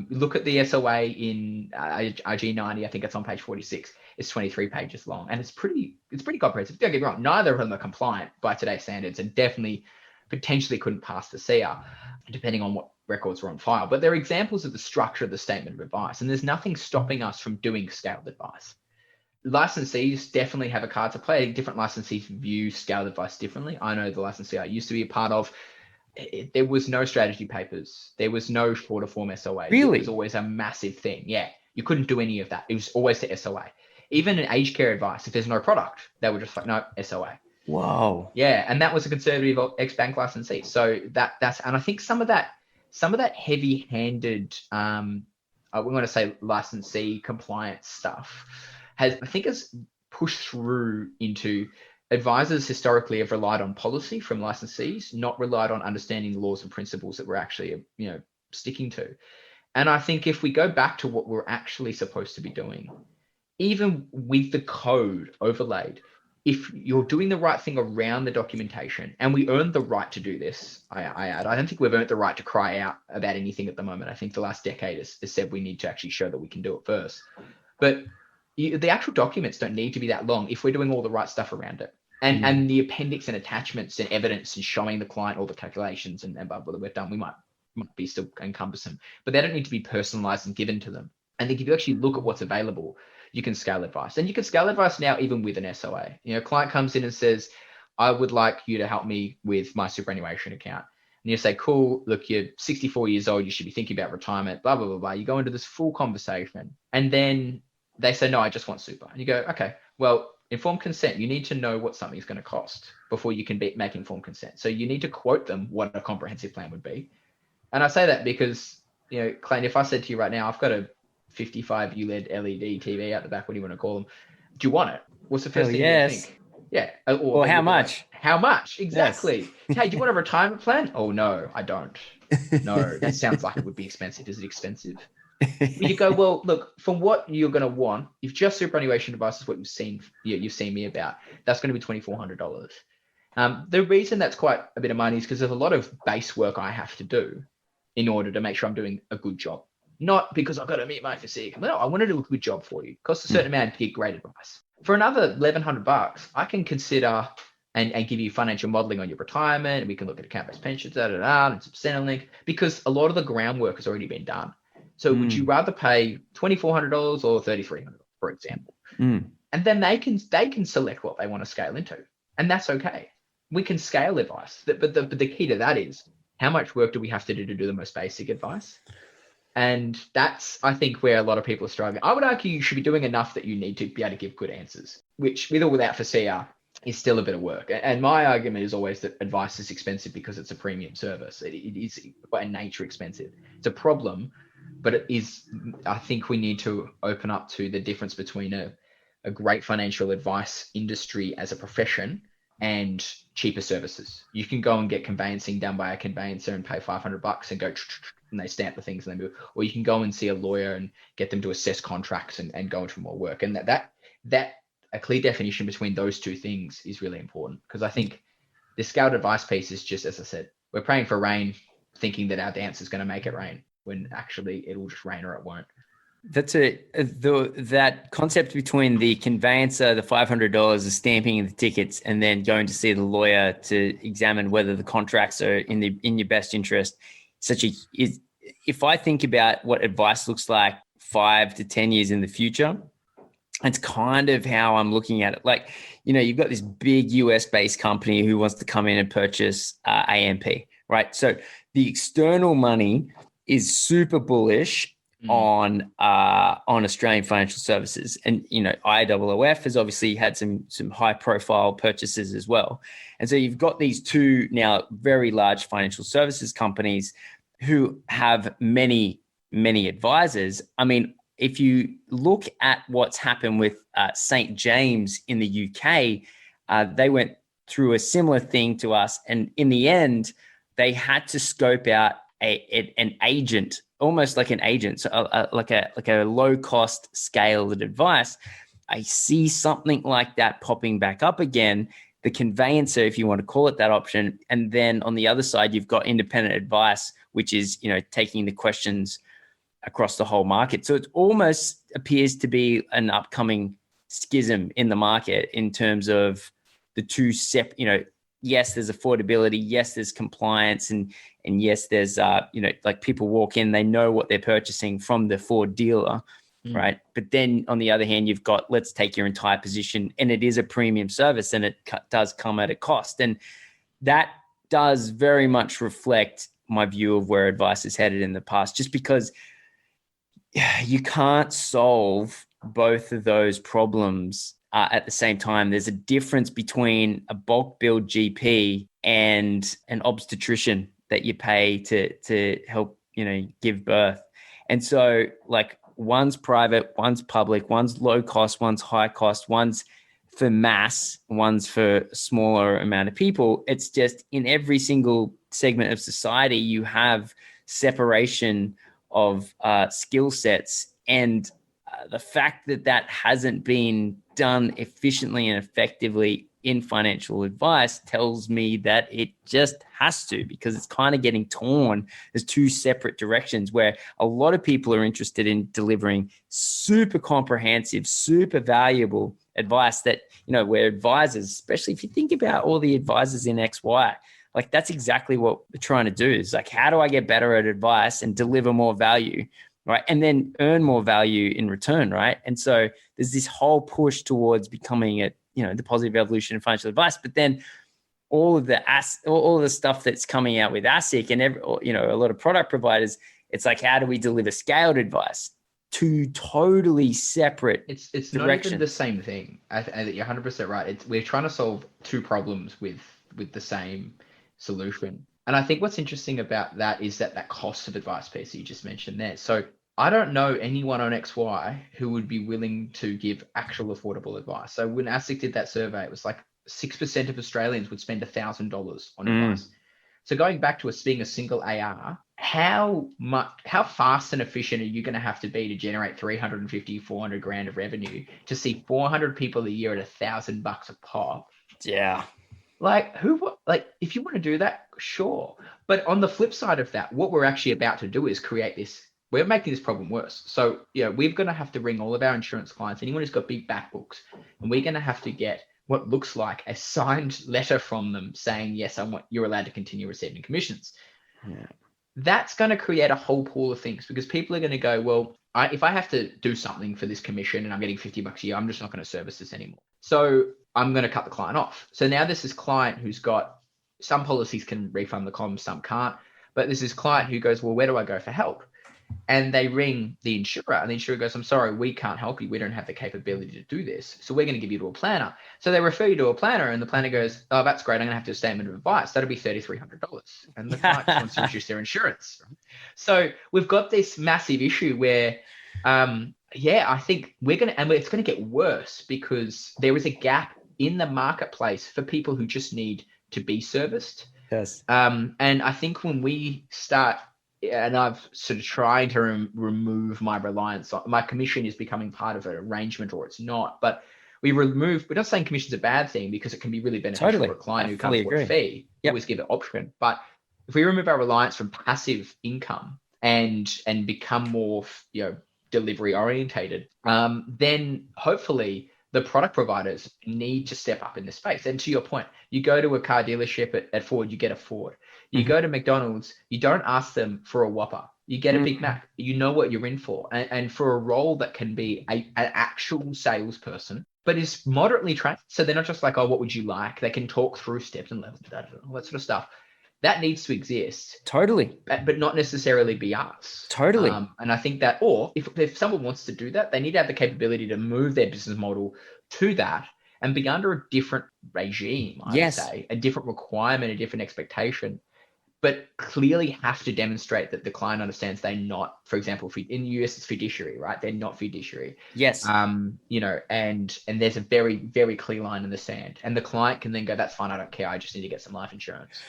Look at the SOA in RG90, I think it's on page 46. It's 23 pages long, and it's pretty comprehensive. Don't get me wrong, neither of them are compliant by today's standards, and definitely potentially couldn't pass the CR, depending on what records were on file. But they're examples of the structure of the statement of advice, and there's nothing stopping us from doing scaled advice. Licensees definitely have a card to play. Different licensees view scaled advice differently. I know the licensee I used to be a part of, there was no strategy papers. There was no shorter form SOA. Really? It was always a massive thing. Yeah, you couldn't do any of that. It was always to SOA. Even in aged care advice, if there's no product, they were just like, no, SOA. Wow. Yeah, and that was a conservative ex-bank licensee. So that's, and I think some of that heavy-handed, I want to say licensee compliance stuff has pushed through into advisors historically have relied on policy from licensees, not relied on understanding the laws and principles that we're actually, sticking to. And I think if we go back to what we're actually supposed to be doing, even with the code overlaid, if you're doing the right thing around the documentation, and we earned the right to do this, I add, I don't think we've earned the right to cry out about anything at the moment. I think the last decade has said we need to actually show that we can do it first. But the actual documents don't need to be that long if we're doing all the right stuff around it. And the appendix and attachments and evidence and showing the client all the calculations and blah, blah, blah, we've done, we might be still cumbersome, but they don't need to be personalized and given to them. I think if you actually look at what's available, you can scale advice. And you can scale advice now even with an SOA. Client comes in and says, I would like you to help me with my superannuation account. And you say, cool, look, you're 64 years old, you should be thinking about retirement, blah, blah, blah, blah. You go into this full conversation, and then they say, no, I just want super. And you go, okay, well, informed consent, you need to know what something's going to cost before you can make informed consent. So you need to quote them what a comprehensive plan would be. And I say that because, Clayton, if I said to you right now, I've got a 55 ULED LED TV out the back, what do you want to call them? Do you want it? What's the first thing you think? Yeah. Or how much? How much? Exactly. Yes. Hey, do you want a retirement plan? Oh, no, I don't. No, that sounds like it would be expensive. Is it expensive? You go, well, look, for what you're going to want, if just superannuation advice is what you've seen me about, that's going to be $2,400. The reason that's quite a bit of money is because there's a lot of base work I have to do in order to make sure I'm doing a good job. Not because I've got to meet my physique. No, I want to do a good job for you. It costs a certain amount to get great advice. For another $1,100, I can consider and give you financial modeling on your retirement. And we can look at account-based pensions, and some Centrelink, because a lot of the groundwork has already been done. So would you rather pay $2,400 or $3,300, for example? And then they can select what they want to scale into, and that's okay. We can scale advice, but the key to that is how much work do we have to do the most basic advice? And that's, I think, where a lot of people are struggling. I would argue you should be doing enough that you need to be able to give good answers, which with or without for CR is still a bit of work. And my argument is always that advice is expensive because it's a premium service. It is by nature expensive. It's a problem, but it is, I think we need to open up to the difference between a great financial advice industry as a profession and cheaper services. You can go and get conveyancing done by a conveyancer and pay $500 and go, and they stamp the things and they move. Or you can go and see a lawyer and get them to assess contracts and go into more work. And that a clear definition between those two things is really important, because I think the scaled advice piece is just, as I said, we're praying for rain, thinking that our dance is going to make it rain, when actually it'll just rain or it won't. That's that concept between the conveyancer, the $500, the stamping of the tickets, and then going to see the lawyer to examine whether the contracts are in your best interest. If I think about what advice looks like 5 to 10 years in the future, it's kind of how I'm looking at it. Like, you've got this big US-based company who wants to come in and purchase AMP, right? So the external money is super bullish on Australian financial services, and IOOF has obviously had some high-profile purchases as well. And so you've got these two now very large financial services companies who have many advisors. I mean, if you look at what's happened with St. James in the UK, they went through a similar thing to us. And in the end, they had to scope out an agent, almost like an agent, so like a low-cost scaled advice. I see something like that popping back up again, the conveyancer, if you want to call it that option. And then on the other side, you've got independent advice, which is, taking the questions across the whole market. So it almost appears to be an upcoming schism in the market in terms of the two yes, there's affordability, yes, there's compliance, and yes, there's like people walk in, they know what they're purchasing from the Ford dealer, right? But then on the other hand, you've got, let's take your entire position, and it is a premium service, and it does come at a cost. And that does very much reflect my view of where advice is headed in the past, just because you can't solve both of those problems at the same time. There's a difference between a bulk billed GP and an obstetrician that you pay to help, give birth. And so, like, one's private, one's public, one's low cost, one's high cost, one's for mass, one's for a smaller amount of people. It's just in every single segment of society, you have separation of skill sets. And the fact that hasn't been done efficiently and effectively in financial advice tells me that it just has to, because it's kind of getting torn as two separate directions, where a lot of people are interested in delivering super comprehensive, super valuable advice that, where advisors, especially if you think about all the advisors in XY, like, that's exactly what we're trying to do, is like, how do I get better at advice and deliver more value, right? And then earn more value in return, right? And so there's this whole push towards becoming the positive evolution of financial advice. But then all of the stuff that's coming out with ASIC and a lot of product providers, it's like, how do we deliver scaled advice? Two totally separate It's directions. Not even the same thing. You're 100% right. We're trying to solve two problems with the same solution. And I think what's interesting about that is that cost of advice piece that you just mentioned there. So I don't know anyone on XY who would be willing to give actual affordable advice. So when ASIC did that survey, it was like 6% of Australians would spend $1,000 on advice. So going back to us being a single AR, how fast and efficient are you going to have to be to generate 350, 400 grand of revenue to see 400 people a year at $1,000 a pop? Yeah. Like, if you want to do that, sure. But on the flip side of that, what we're actually about to do is create this. We're making this problem worse. So, we're going to have to ring all of our insurance clients, anyone who's got big back books, and we're going to have to get what looks like a signed letter from them saying, yes, you're allowed to continue receiving commissions. Yeah. That's going to create a whole pool of things, because people are going to go, well, if I have to do something for this commission and I'm getting $50 a year, I'm just not going to service this anymore. So I'm going to cut the client off. So now there's this client who's got, some policies can refund the comms, some can't, but there's this client who goes, well, where do I go for help? And they ring the insurer, and the insurer goes, I'm sorry, we can't help you. We don't have the capability to do this. So we're going to give you to a planner. So they refer you to a planner, and the planner goes, oh, that's great. I'm going to have to do a statement of advice. That'll be $3,300. And the client just wants to reduce their insurance. So we've got this massive issue where, I think it's going to get worse, because there is a gap in the marketplace for people who just need to be serviced. Yes. And I think when we start, and I've sort of tried to remove my reliance on my commission is becoming part of an arrangement, or it's not. But we're not saying commission's a bad thing, because it can be really beneficial for a client who comes with a fee. Yep. Always give it option. But if we remove our reliance from passive income and become more, delivery orientated, then hopefully the product providers need to step up in this space. And to your point, you go to a car dealership at Ford, you get a Ford. You go to McDonald's, you don't ask them for a Whopper. You get a Big Mac. You know what you're in for. And for a role that can be an actual salesperson, but is moderately trained. So they're not just like, oh, what would you like? They can talk through steps and levels, all that sort of stuff. That needs to exist. Totally. But not necessarily be us. Totally. And I think that, or if someone wants to do that, they need to have the capability to move their business model to that and be under a different regime, I would say, a different requirement, a different expectation, but clearly have to demonstrate that the client understands they're not, for example, in the US, it's fiduciary, right? They're not fiduciary. Yes. And there's a very, very clear line in the sand, and the client can then go, that's fine. I don't care. I just need to get some life insurance.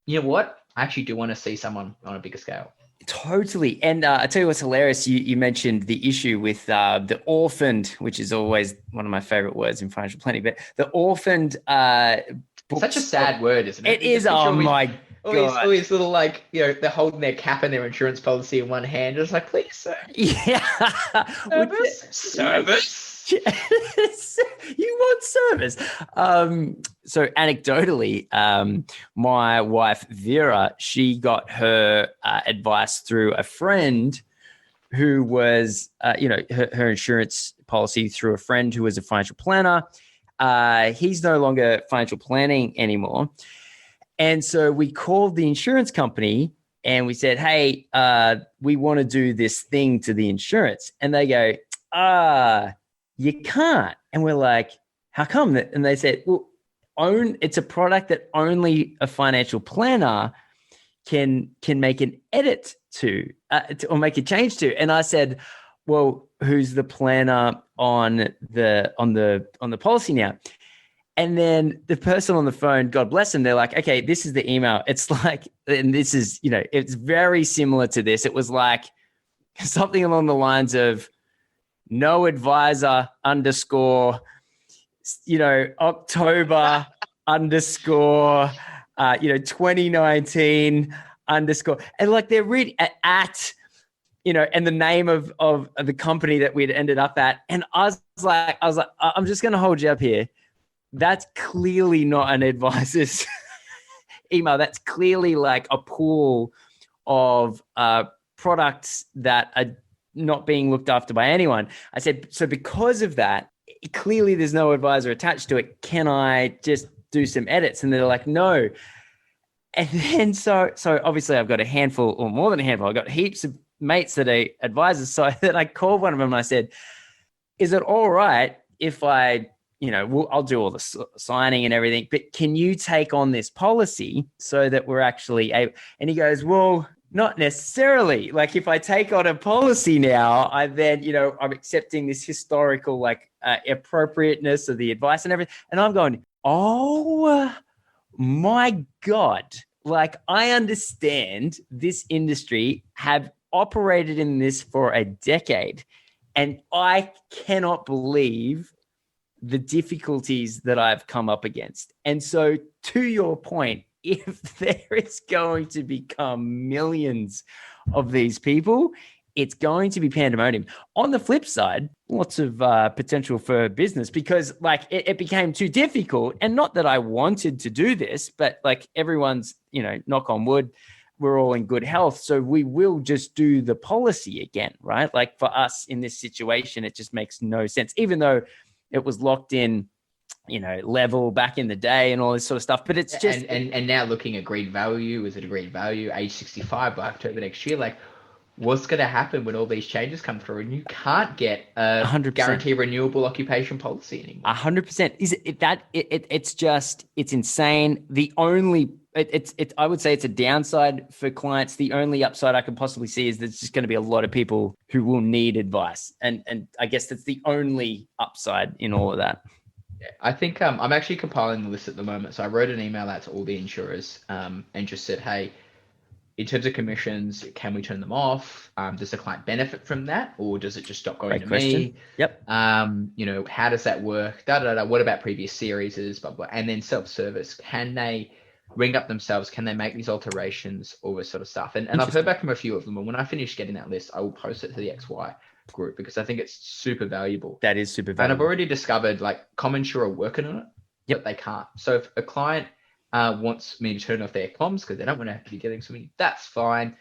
You know what? I actually do want to see someone on a bigger scale. Totally. And I tell you what's hilarious. You mentioned the issue with the orphaned, which is always one of my favorite words in financial planning, but the orphaned books. Such a sad word, isn't it? It is. Oh my God. All these little, like, they're holding their cap and their insurance policy in one hand. It's like, please, sir. Yeah. Service. You want service. So anecdotally, my wife Vera, she got her advice through a friend who was, her insurance policy through a friend who was a financial planner. He's no longer financial planning anymore. And so we called the insurance company and we said, hey, we want to do this thing to the insurance. And they go, you can't. And we're like, how come? And they said, well, it's a product that only a financial planner can make an edit to or make a change to. And I said, well, who's the planner on the policy now? And then the person on the phone, God bless them, they're like, okay, this is the email. It's like, and this is, it's very similar to this. It was like something along the lines of no advisor _ October _ 2019 _ and like they're reading at and the name of the company that we'd ended up at. And I was like, I'm just going to hold you up here. That's clearly not an advisor's email. That's clearly like a pool of products that are not being looked after by anyone. I said, so because of that, clearly there's no advisor attached to it. Can I just do some edits? And they're like, no. And then so obviously I've got a handful, or more than a handful. I've got heaps of mates that are advisors. So then I called one of them and I said, is it all right if I, I'll do all the signing and everything, but can you take on this policy so that we're actually able? And he goes, well, not necessarily. Like if I take on a policy now, I then, I'm accepting this historical appropriateness of the advice and everything. And I'm going, oh my God. Like I understand this industry have operated in this for a decade, and I cannot believe the difficulties that I've come up against. And so to your point, if there is going to become millions of these people, it's going to be pandemonium. On the flip side, lots of potential for business, because like it became too difficult. And not that I wanted to do this, but like everyone's, knock on wood, we're all in good health. So we will just do the policy again, right? Like for us in this situation, it just makes no sense, even though it was locked in, level back in the day and all this sort of stuff. But it's just and now looking at agreed value, is it agreed value age 65 by October next year? Like, what's going to happen when all these changes come through and you can't get a 100%. Guarantee renewable occupation policy anymore? 100%. It's insane. The only I would say it's a downside for clients. The only upside I can possibly see is there's just going to be a lot of people who will need advice. And I guess that's the only upside in all of that. Yeah, I think I'm actually compiling the list at the moment. So I wrote an email out to all the insurers and just said, hey, in terms of commissions, can we turn them off? Does the client benefit from that, or does it just stop going Great to question. me? Yep. How does that work? What about previous series? Blah, blah. And then self-service. Can they ring up themselves? Can they make these alterations? All this sort of stuff. And I've heard back from a few of them. And when I finish getting that list, I will post it to the XY group because I think it's super valuable. That is super And valuable. I've already discovered like CommInsure are working on it, but they can't. So if a client wants me to turn off their comms because they don't want to have to be getting something, that's fine.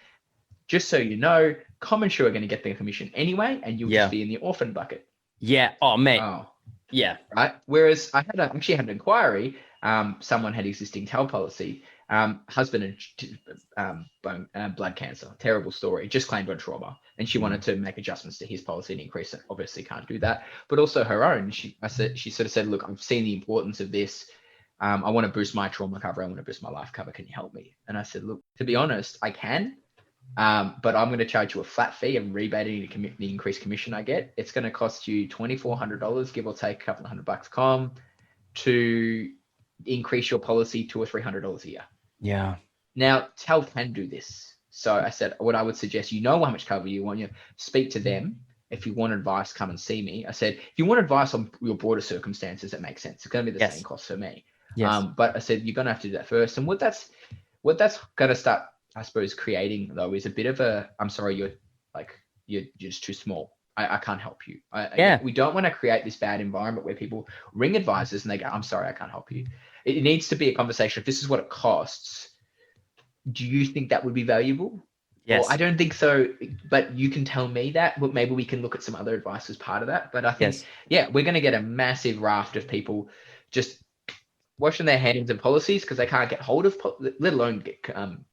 Just so you know, CommInsure are going to get their commission anyway, and you'll just be in the orphan bucket. Yeah. Oh, mate. Oh. Yeah. Right. Whereas I actually had an inquiry. Someone had existing TEL policy. Husband and blood cancer. Terrible story. Just claimed on trauma, and she wanted to make adjustments to his policy and increase it. Obviously, can't do that. But also her own. She sort of said, "Look, I've seen the importance of this. I want to boost my trauma cover. I want to boost my life cover. Can you help me?" And I said, "Look, to be honest, I can." But I'm going to charge you a flat fee and rebating the increased commission I get. It's going to cost you $2,400, give or take a couple of $100 to increase your policy $200 or $300 a year. Yeah. Now, TEL can do this. So I said, what I would suggest, how much cover you want, speak to them. If you want advice, come and see me. I said, if you want advice on your broader circumstances, it makes sense. It's going to be the same cost for me. Yes. But I said, you're going to have to do that first. And what that's going to start, I suppose, creating though is a bit of a, I'm sorry, you're just too small. I can't help you. We don't want to create this bad environment where people ring advisors and they go, I'm sorry, I can't help you. It needs to be a conversation. If this is what it costs, do you think that would be valuable? Yes. Well, I don't think so, but you can tell me that. But maybe we can look at some other advice as part of that. But I think, we're going to get a massive raft of people just washing their hands in policies because they can't get hold of, let alone get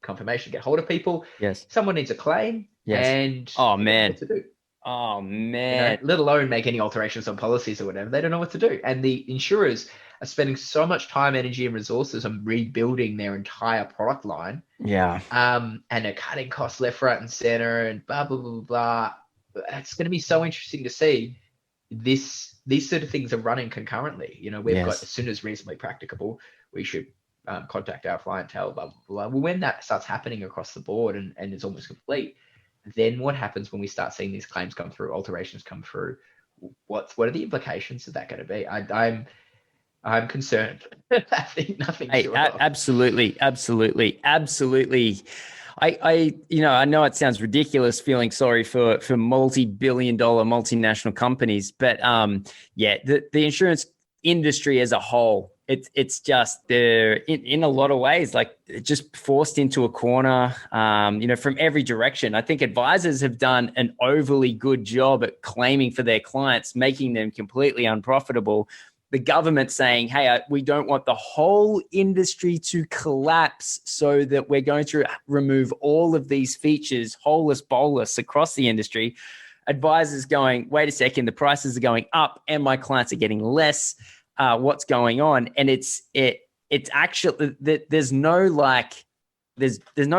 confirmation, get hold of people. Yes. Someone needs a claim. Yes. And oh man, what to do. Oh man. Let alone make any alterations on policies or whatever. They don't know what to do. And the insurers are spending so much time, energy, and resources on rebuilding their entire product line. Yeah. And they're cutting costs left, right, and center, and blah blah blah blah. It's going to be so interesting to see these sort of things are running concurrently. We've got, as soon as reasonably practicable, we should contact our clientele. Blah blah blah. Well, when that starts happening across the board and it's almost complete, then what happens when we start seeing these claims come through, alterations come through? What are the implications of that going to be? I'm concerned. I think nothing. Absolutely. I know it sounds ridiculous feeling sorry for multi-billion-dollar multinational companies, but the insurance industry as a whole, it's just they're in a lot of ways like just forced into a corner, from every direction. I think advisors have done an overly good job at claiming for their clients, making them completely unprofitable. The government saying, hey, we don't want the whole industry to collapse, so that we're going to remove all of these features, holus bolus, across the industry. Advisors going, wait a second, the prices are going up and my clients are getting less. What's going on? And it's actually, there's no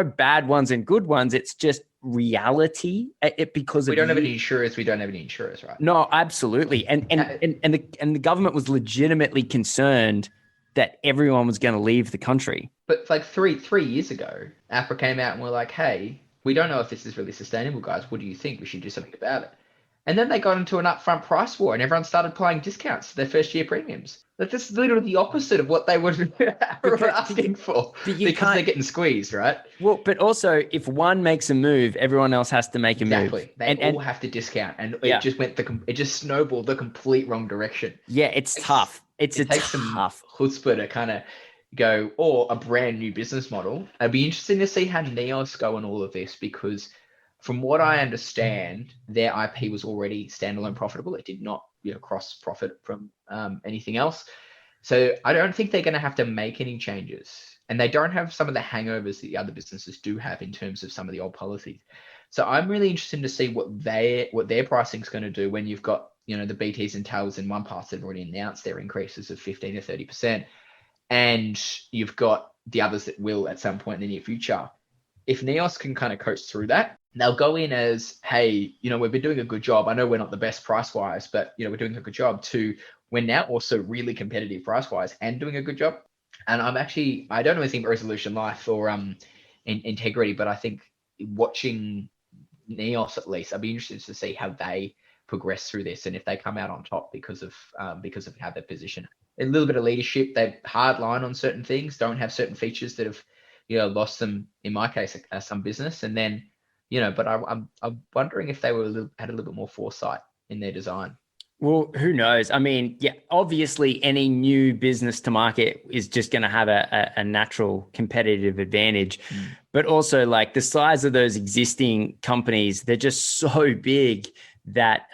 bad ones and good ones. It's just reality. Because we don't have any insurers, right? No, absolutely. And the government was legitimately concerned that everyone was going to leave the country. But like three years ago, APRA came out and were like, hey, we don't know if this is really sustainable, guys. What do you think? We should do something about it. And then they got into an upfront price war and everyone started applying discounts to their first year premiums. This is literally the opposite of what they were asking for, because they're getting squeezed, right? Well, but also if one makes a move, everyone else has to make a move. Exactly. They all have to discount, and it just snowballed the complete wrong direction. Yeah, it's tough. It takes some chutzpah to kind of go, or a brand new business model. It'd be interesting to see how NEOS go on all of this, because from what I understand, their IP was already standalone profitable. It did not, cross profit from anything else. So I don't think they're going to have to make any changes, and they don't have some of the hangovers that the other businesses do have in terms of some of the old policies. So I'm really interested to see what their pricing is going to do when you've got, the BTs and TALs in one part that have already announced their increases of 15 to 30%, and you've got the others that will at some point in the near future. If NEOS can kind of coach through that, they'll go in as, hey, we've been doing a good job. I know we're not the best price-wise, but, we're doing a good job, to we're now also really competitive price-wise and doing a good job. And I don't know anything about Resolution Life or, integrity. But I think watching Neos, at least, I'd be interested to see how they progress through this and if they come out on top because of how they're positioned. A little bit of leadership. They hard line on certain things, don't have certain features that have, lost them, in my case, some business. And then, but I'm wondering if they had a little bit more foresight in their design. Well, who knows? I mean, yeah, obviously any new business to market is just going to have a natural competitive advantage, but also like the size of those existing companies, they're just so big that,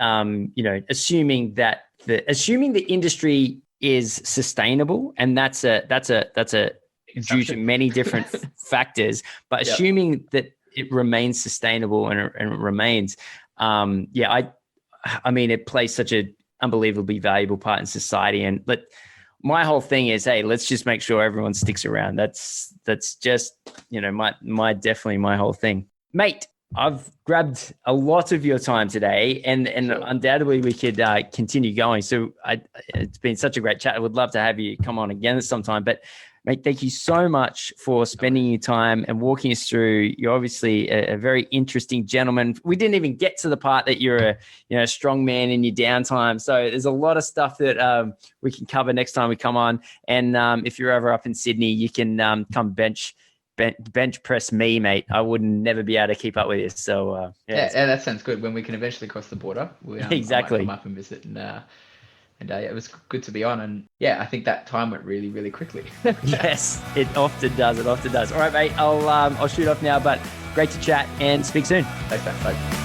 assuming the industry is sustainable, and that's due to many different factors, but assuming that it remains sustainable and it remains, I mean, it plays such an unbelievably valuable part in society. But my whole thing is, hey, let's just make sure everyone sticks around. That's just, definitely my whole thing. Mate, I've grabbed a lot of your time today, and sure, undoubtedly we could continue going. So it's been such a great chat. I would love to have you come on again sometime. But mate, thank you so much for spending your time and walking us through. You're obviously a very interesting gentleman. We didn't even get to the part that you're a strong man in your downtime. So there's a lot of stuff that we can cover next time we come on. And if you're ever up in Sydney, you can come bench press me, mate. I would never be able to keep up with you. So yeah, that sounds good. When we can eventually cross the border, exactly. I might come up and visit and it was good to be on. And yeah, I think that time went really, really quickly. Yes, it often does. All right, mate. I'll shoot off now, but great to chat and speak soon. Thanks, man. Bye.